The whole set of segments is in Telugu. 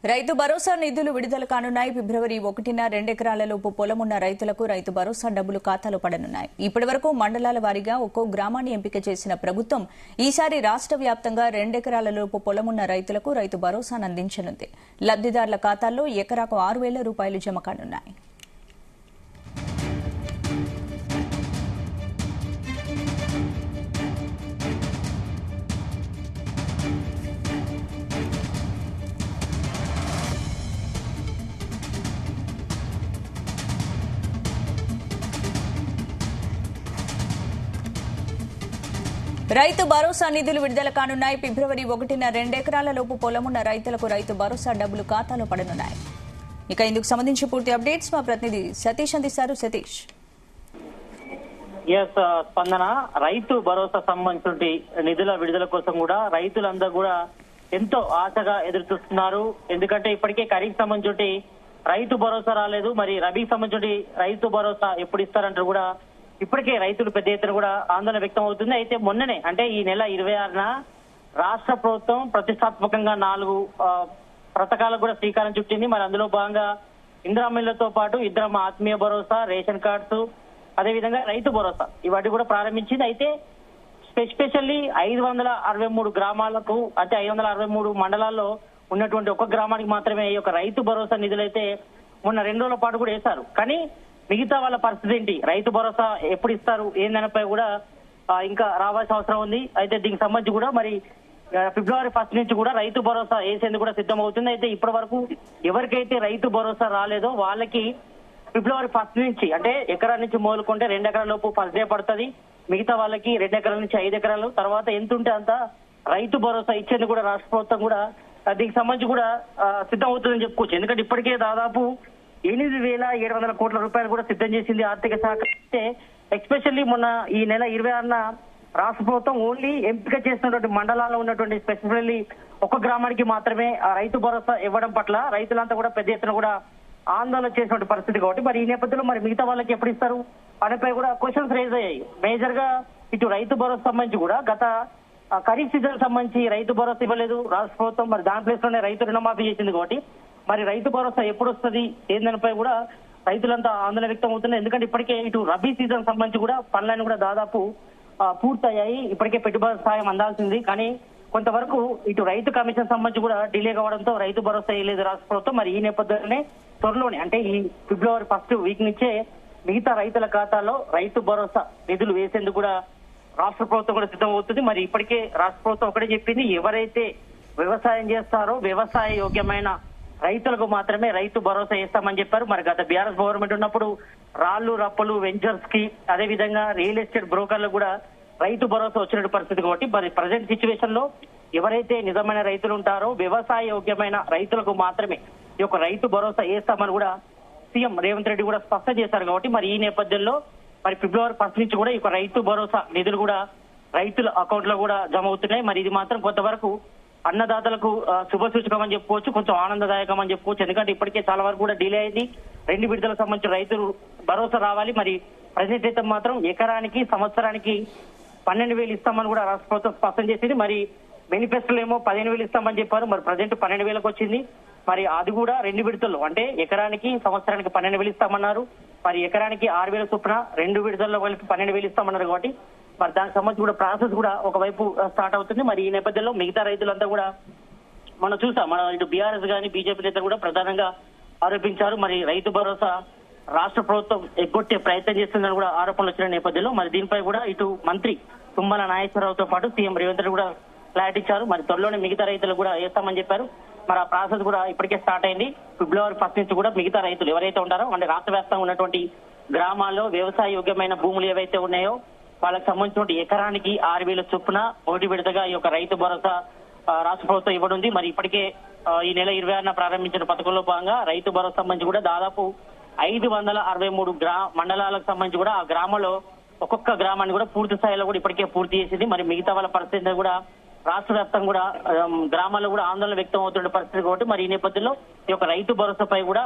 రైతు భరోసా నిధులు విడుదల కానున్నాయి. ఫిబ్రవరి 1న 2 ఎకరాలలోపు పొలమున్న రైతులకు రైతు భరోసా డబ్బులు ఖాతాలో పడనున్నాయి. ఇప్పటివరకు మండలాల వారీగా ఒక్కో గ్రామాన్ని ఎంపిక చేసిన ప్రభుత్వం ఈసారి రాష్ట్ర వ్యాప్తంగా 2 ఎకరాలలోపు పొలమున్న రైతులకు రైతు భరోసాను అందించనుంది. లబ్దిదారుల ఖాతాల్లో ఎకరాకు 6,000 రూపాయలు జమ కానున్నాయి. రైతు భరోసా నిధులు విడుదల కానున్నాయి. ఫిబ్రవరి 1న 2 ఎకరాలలోపు పొలమున్న రైతులకు రైతు భరోసా డబ్బులు ఖాతాలో పడనున్నాయి. ఇక ఇందుకు సంబంధించి పూర్తి అప్డేట్స్ మా ప్రతినిధి సతీష్ అందిస్తారు. సతీష్. స్పందన, రైతు భరోసా సంబంధించి నిధుల విడుదల కోసం కూడా రైతులందరూ కూడా ఎంతో ఆశగా ఎదురు చూస్తున్నారు. ఎందుకంటే ఇప్పటికే ఖరీఫ్ సంబంధించి రైతు భరోసా రాలేదు, మరి రబీ సంబంధించి రైతు భరోసా ఎప్పుడు ఇస్తారంటారు కూడా ఇప్పటికే రైతులు పెద్ద ఎత్తున కూడా ఆందోళన వ్యక్తం అవుతుంది. అయితే మొన్ననే అంటే ఈ నెల 26న రాష్ట్ర ప్రభుత్వం ప్రతిష్టాత్మకంగా 4 పథకాలకు కూడా శ్రీకారం చుట్టింది. మరి అందులో భాగంగా ఇందిరామిళ్లతో పాటు ఇద్దరం ఆత్మీయ భరోసా, రేషన్ కార్డ్స్, అదేవిధంగా రైతు భరోసా ఇవన్నీ కూడా ప్రారంభించింది. అయితే ఎస్పెషల్లీ 563 గ్రామాలకు అంటే 563 మండలాల్లో ఉన్నటువంటి ఒక గ్రామానికి మాత్రమే ఈ యొక్క రైతు భరోసా నిధులైతే మొన్న 2 రోజుల పాటు కూడా వేశారు. కానీ మిగతా వాళ్ళ పరిస్థితి ఏంటి, రైతు భరోసా ఎప్పుడు ఇస్తారు ఏందనిపై కూడా ఇంకా రావాల్సిన అవసరం ఉంది. అయితే దీనికి సంబంధించి కూడా మరి ఫిబ్రవరి 1 నుంచి కూడా రైతు భరోసా వేసేందుకు కూడా సిద్ధం అవుతుంది. అయితే ఇప్పటి వరకు ఎవరికైతే రైతు భరోసా రాలేదో వాళ్ళకి ఫిబ్రవరి 1 నుంచి అంటే ఎకరా నుంచి మొదలుకుంటే 2 ఎకరాల లోపు ఫస్ట్ డే పడుతుంది. మిగతా వాళ్ళకి 2 ఎకరాల నుంచి 5 ఎకరాలు, తర్వాత ఎంత ఉంటే అంత రైతు భరోసా ఇచ్చేందుకు కూడా రాష్ట్ర ప్రభుత్వం కూడా దీనికి సంబంధించి కూడా సిద్ధం అవుతుందని చెప్పుకోవచ్చు. ఎందుకంటే ఇప్పటికే దాదాపు 8,700 కోట్ల రూపాయలు కూడా సిద్ధం చేసింది ఆర్థిక శాఖ. అయితే ఎస్పెషల్లీ మొన్న ఈ నెల 26న రాష్ట్ర ప్రభుత్వం ఓన్లీ ఎంపిక చేసినటువంటి మండలాల్లో ఉన్నటువంటి స్పెసిఫికల్లీ ఒక గ్రామానికి మాత్రమే ఆ రైతు భరోసా ఇవ్వడం పట్ల రైతులంతా కూడా పెద్ద ఎత్తున కూడా ఆందోళన చేసినటువంటి పరిస్థితి. కాబట్టి మరి ఈ నేపథ్యంలో మరి మిగతా వాళ్ళకి ఎప్పుడు ఇస్తారు అనేపై కూడా క్వశ్చన్స్ రైజ్ అయ్యాయి. మేజర్ గా ఇటు రైతు భరోసా సంబంధించి కూడా గత ఖరీఫ్ సీజన్ సంబంధించి రైతు భరోసా ఇవ్వలేదు రాష్ట్ర ప్రభుత్వం. మరి దాని ప్లేస్ లోనే రైతు రుణమాఫీ చేసింది. కాబట్టి మరి రైతు భరోసా ఎప్పుడు వస్తుంది ఏందనిపై కూడా రైతులంతా ఆందోళన వ్యక్తం అవుతున్నారు. ఎందుకంటే ఇప్పటికే ఇటు రబీ సీజన్ సంబంధించి కూడా పనులన్నీ కూడా దాదాపు పూర్తయ్యాయి. ఇప్పటికే పెట్టుబడి సాయం అందాల్సింది, కానీ కొంతవరకు ఇటు రైతు కమిషన్ సంబంధించి కూడా డిలే కావడంతో రైతు భరోసా వేయలేదు రాష్ట్ర ప్రభుత్వం. మరి ఈ నేపథ్యంలోనే త్వరలోనే అంటే ఈ ఫిబ్రవరి 1 వీక్ నుంచే మిగతా రైతుల ఖాతాలో రైతు భరోసా నిధులు వేసేందుకు కూడా రాష్ట్ర ప్రభుత్వం కూడా సిద్ధం అవుతుంది. మరి ఇప్పటికే రాష్ట్ర ప్రభుత్వం ఒకటే చెప్పింది, ఎవరైతే వ్యవసాయం చేస్తారో వ్యవసాయ యోగ్యమైన రైతులకు మాత్రమే రైతు భరోసా వేస్తామని చెప్పారు. మరి గత బీఆర్ఎస్ గవర్నమెంట్ ఉన్నప్పుడు రాళ్లు రప్పలు వెంచర్స్ కి అదే విధంగా రియల్ ఎస్టేట్ బ్రోకర్లు కూడా రైతు భరోసా వచ్చిన పరిస్థితి. కాబట్టి మరి ప్రజెంట్ సిచ్యువేషన్ లో ఎవరైతే నిజమైన రైతులు ఉంటారో వ్యవసాయ యోగ్యమైన రైతులకు మాత్రమే ఈ యొక్క రైతు భరోసా వేస్తామని కూడా సీఎం రేవంత్ రెడ్డి కూడా స్పష్టం చేశారు. కాబట్టి మరి ఈ నేపథ్యంలో మరి ఫిబ్రవరి 1 నుంచి కూడా ఈ యొక్క రైతు భరోసా నిధులు కూడా రైతుల అకౌంట్ లో కూడా జమ అవుతున్నాయి. మరి ఇది మాత్రం కొంతవరకు అన్నదాతలకు శుభసూచకం అని చెప్పుకోవచ్చు, కొంచెం ఆనందదాయకం అని చెప్పుకోవచ్చు. ఎందుకంటే ఇప్పటికే చాలా వరకు కూడా డిలే అయింది. 2 విడతలకు సంబంధించిన రైతులు భరోసా రావాలి. మరి ప్రజెంట్ అయితే మాత్రం ఎకరానికి సంవత్సరానికి 12,000 ఇస్తామని కూడా రాష్ట్ర ప్రభుత్వం స్పష్టం చేసింది. మరి మేనిఫెస్టోలో ఏమో 15,000 ఇస్తామని చెప్పారు. మరి ప్రజెంట్ 12,000కి వచ్చింది. మరి అది కూడా 2 విడతల్లో అంటే ఎకరానికి సంవత్సరానికి 12,000 ఇస్తామన్నారు. మరి ఎకరానికి 6,000 చొప్పున 2 విడతల్లో కలిపి 12,000 ఇస్తామన్నారు. కాబట్టి మరి దానికి సంబంధించి కూడా ప్రాసెస్ కూడా ఒకవైపు స్టార్ట్ అవుతుంది. మరి ఈ నేపథ్యంలో మిగతా రైతులంతా కూడా మనం చూసాం, మన ఇటు బీఆర్ఎస్ గానీ బీజేపీ నేతలు కూడా ప్రధానంగా ఆరోపించారు. మరి రైతు భరోసా రాష్ట్ర ప్రభుత్వం ఎగ్గొట్టే ప్రయత్నం చేస్తుందని కూడా ఆరోపణలు వచ్చిన నేపథ్యంలో మరి దీనిపై కూడా ఇటు మంత్రి తుమ్మల నాగేశ్వరరావుతో పాటు సీఎం రేవంత్ రెడ్డి కూడా క్లారిటీ ఇచ్చారు. మరి త్వరలోనే మిగతా రైతులు కూడా వేస్తామని చెప్పారు. మరి ఆ ప్రాసెస్ కూడా ఇప్పటికే స్టార్ట్ అయింది. ఫిబ్రవరి 1 నుంచి కూడా మిగతా రైతులు ఎవరైతే ఉంటారో అంటే రాష్ట్ర వ్యాప్తంగా ఉన్నటువంటి గ్రామాల్లో వ్యవసాయ యోగ్యమైన భూములు ఏవైతే ఉన్నాయో వాళ్ళకి సంబంధించిన ఎకరానికి 6,000 చొప్పున 1 విడతగా ఈ యొక్క రైతు భరోసా రాష్ట్ర ప్రభుత్వం ఇవ్వనుంది. మరి ఇప్పటికే ఈ నెల 26న ప్రారంభించిన పథకంలో భాగంగా రైతు భరోసా సంబంధించి కూడా దాదాపు 563 మండలాలకు సంబంధించి కూడా ఆ గ్రామంలో ఒక్కొక్క గ్రామాన్ని కూడా పూర్తి స్థాయిలో కూడా ఇప్పటికే పూర్తి చేసింది. మరి మిగతా వాళ్ళ పరిస్థితి కూడా రాష్ట్ర వ్యాప్తంగా కూడా గ్రామాల్లో కూడా ఆందోళన వ్యక్తం అవుతున్న పరిస్థితి. కాబట్టి మరి ఈ నేపథ్యంలో ఈ యొక్క రైతు భరోసాపై కూడా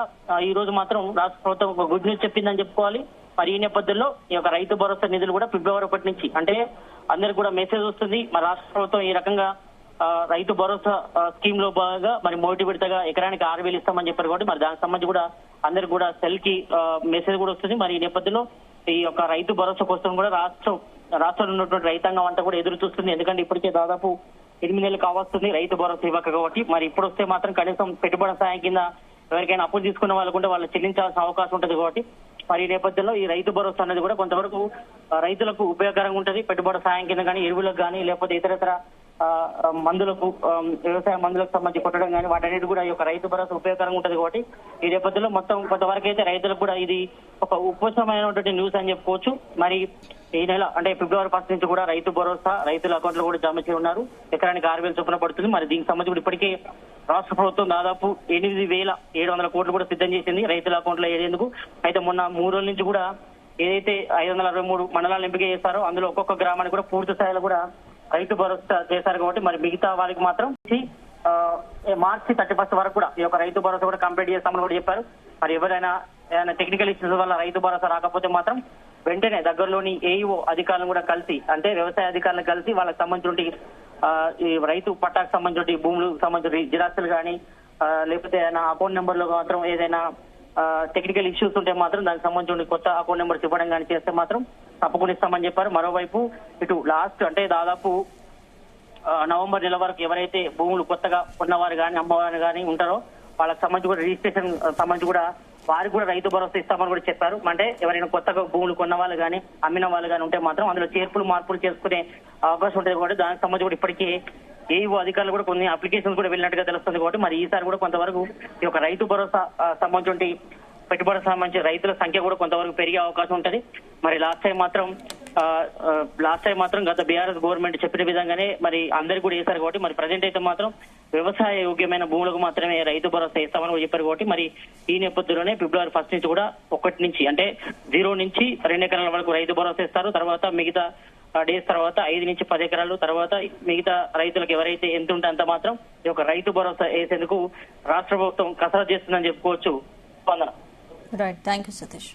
ఈ రోజు మాత్రం రాష్ట్ర ప్రభుత్వం ఒక గుడ్ న్యూస్ చెప్పిందని చెప్పుకోవాలి. మరి ఈ నేపథ్యంలో ఈ యొక్క రైతు భరోసా నిధులు కూడా ఫిబ్రవరి 1 నుంచి అంటే అందరికి కూడా మెసేజ్ వస్తుంది. మరి రాష్ట్ర ప్రభుత్వం ఈ రకంగా రైతు భరోసా స్కీమ్ లో భాగంగా మరి మొదటి విడతగా ఎకరానికి 6,000 ఇస్తామని చెప్పారు కాబట్టి మరి దానికి సంబంధించి కూడా అందరికి కూడా సెల్ కి మెసేజ్ కూడా వస్తుంది. మరి ఈ నేపథ్యంలో ఈ యొక్క రైతు భరోసా కోసం కూడా రాష్ట్రంలో ఉన్నటువంటి రైతాంగం అంతా కూడా ఎదురు చూస్తుంది. ఎందుకంటే ఇప్పటికే దాదాపు 8 నెలలు కావస్తుంది రైతు భరోసా ఇవ్వక కాబట్టి మరి ఇప్పుడు వస్తే మాత్రం కనీసం పెట్టుబడి సాయం కింద ఎవరికైనా అప్పులు తీసుకున్న వాళ్ళకుంటే వాళ్ళు చెల్లించాల్సిన అవకాశం ఉంటుంది కాబట్టి మరి ఈ నేపథ్యంలో ఈ రైతు భరోసా అనేది కూడా కొంతవరకు రైతులకు ఉపయోగకరంగా ఉంటుంది. పెట్టుబడి సాయం కింద కానీ ఎరువులకు కానీ లేకపోతే ఇతరతర మందులకు వ్యవసాయ మందులకు సంబంధించి కొట్టడం కానీ వాటన్నిటి కూడా ఈ యొక్క రైతు భరోసా ఉపయోగకరంగా ఉంటుంది కాబట్టి ఈ నేపథ్యంలో మొత్తం కొంతవరకు అయితే రైతులకు కూడా ఇది ఒక ఉపశమైనటువంటి న్యూస్ అని చెప్పుకోవచ్చు. మరి ఈ నెల అంటే ఫిబ్రవరి 1 నుంచి కూడా రైతు భరోసా రైతుల అకౌంట్ లో కూడా జమ చేసి ఉన్నారు. ఎకరానికి 6,000 చొప్పున పడుతుంది. మరి దీనికి సంబంధించి కూడా ఇప్పటికే రాష్ట్ర ప్రభుత్వం దాదాపు 8,700 కోట్లు కూడా సిద్ధం చేసింది రైతుల అకౌంట్ లో వేసేందుకు. అయితే మొన్న 3 రోజుల నుంచి కూడా ఏదైతే 563 మండలాలను ఎంపిక చేస్తారో అందులో ఒక్కొక్క గ్రామానికి కూడా పూర్తి స్థాయిలో కూడా రైతు భరోసా చేశారు కాబట్టి మరి మిగతా వారికి మాత్రం మార్చి 31 వరకు కూడా ఈ యొక్క రైతు భరోసా కూడా కంప్లీట్ చేస్తామని కూడా చెప్పారు. మరి ఏదైనా టెక్నికల్ ఇష్యూస్ వల్ల రైతు భరోసా రాకపోతే మాత్రం వెంటనే దగ్గరలోని ఏఈఓ అధికారులను కూడా కలిసి అంటే వ్యవసాయ అధికారులను కలిసి వాళ్ళకి సంబంధించి ఈ రైతు పట్టాకు సంబంధించి భూములకు సంబంధించి జిరాక్సులు కానీ లేకపోతే ఏదైనా అకౌంట్ నెంబర్ లో మాత్రం ఏదైనా టెక్నికల్ ఇష్యూస్ ఉంటే మాత్రం దానికి సంబంధించి కొత్త అకౌంట్ నెంబర్స్ ఇవ్వడం కానీ చేస్తే మాత్రం తప్పకుండా ఇస్తామని చెప్పారు. మరోవైపు ఇటు లాస్ట్ అంటే దాదాపు నవంబర్ నెల వరకు ఎవరైతే భూములు కొత్తగా ఉన్నవారు కానీ అమ్మవారు కానీ ఉంటారో వాళ్ళకి సంబంధించి కూడా రిజిస్ట్రేషన్ సంబంధించి కూడా వారికి కూడా రైతు భరోసా ఇస్తామని కూడా చెప్పారు. అంటే ఎవరైనా కొత్తగా భూములు కొన్న వాళ్ళు కానీ అమ్మిన వాళ్ళు కానీ ఉంటే మాత్రం అందులో చేర్పులు మార్పులు చేసుకునే అవకాశం ఉంటుంది కాబట్టి దానికి సంబంధించి కూడా ఇప్పటికీ ఏఈఓ అధికారులు కూడా కొన్ని అప్లికేషన్స్ కూడా వెళ్ళినట్టుగా తెలుస్తుంది కాబట్టి మరి ఈసారి కూడా కొంతవరకు ఈ యొక్క రైతు భరోసా సంబంధించి పెట్టుబడి సంబంధించి రైతుల సంఖ్య కూడా కొంతవరకు పెరిగే అవకాశం ఉంటుంది. మరి లాస్ట్ టైం మాత్రం గత బీఆర్ఎస్ గవర్నమెంట్ చెప్పిన విధంగానే మరి అందరికి కూడా వేశారు కాబట్టి మరి ప్రజెంట్ అయితే మాత్రం వ్యవసాయ యోగ్యమైన భూములకు మాత్రమే రైతు భరోసా ఇస్తామని కూడా చెప్పారు కాబట్టి మరి ఈ నేపథ్యంలోనే ఫిబ్రవరి 1 నుంచి కూడా 1 నుంచి అంటే 0 నుంచి 2 ఎకరాల వరకు రైతు భరోసా ఇస్తారు. తర్వాత మిగతా డేస్ తర్వాత 5 నుంచి 10 ఎకరాలు తర్వాత మిగతా రైతులకు ఎవరైతే ఎంత ఉంటే అంత మాత్రం ఈ యొక్క రైతు భరోసా వేసేందుకు రాష్ట్ర ప్రభుత్వం కసరత్తు చేస్తుందని చెప్పుకోవచ్చు. Right, thank you Satish.